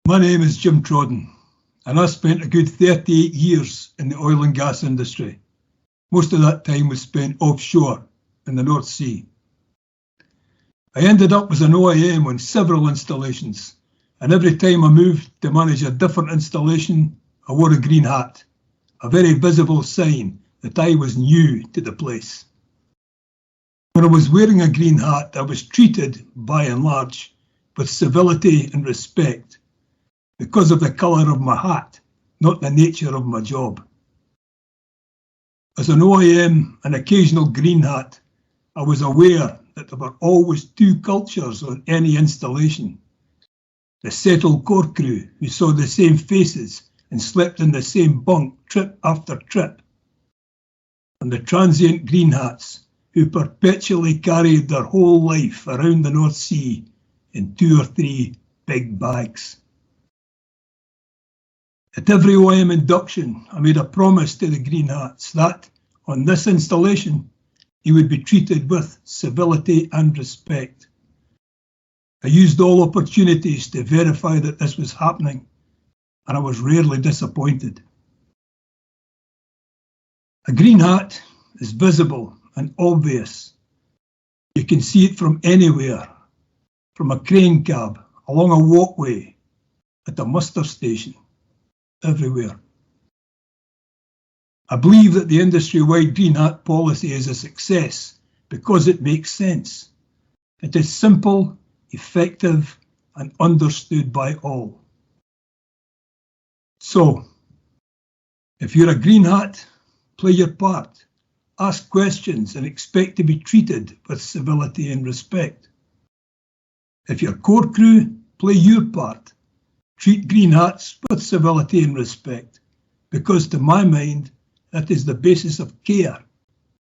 My name is Jim Trodden, and I spent a good 38 years in the oil and gas industry. Most of that time was spent offshore in the North Sea. I ended up as an OIM on several installations, and every time I moved to manage a different installation, I wore a green hat, a very visible sign that I was new to the place. When I was wearing a green hat, I was treated, by and large, with civility and respect because of the colour of my hat, not the nature of my job. As an OIM, an occasional green hat, I was aware that there were always two cultures on any installation. The settled core crew who saw the same faces and slept in the same bunk trip after trip, and the transient green hats who perpetually carried their whole life around the North Sea in 2 or 3 big bags. At every OIM induction, I made a promise to the green hats that, on this installation, he would be treated with civility and respect. I used all opportunities to verify that this was happening, and I was rarely disappointed. A green hat is visible and obvious. You can see it from anywhere, from a crane cab, along a walkway, at a muster station, everywhere. I believe that the industry-wide green hat policy is a success because it makes sense. It is simple, effective, and understood by all. So, if you're a green hat, play your part, ask questions, and expect to be treated with civility and respect. If you're core crew, play your part, treat green hats with civility and respect, because to my mind, that is the basis of care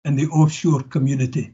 in the offshore community.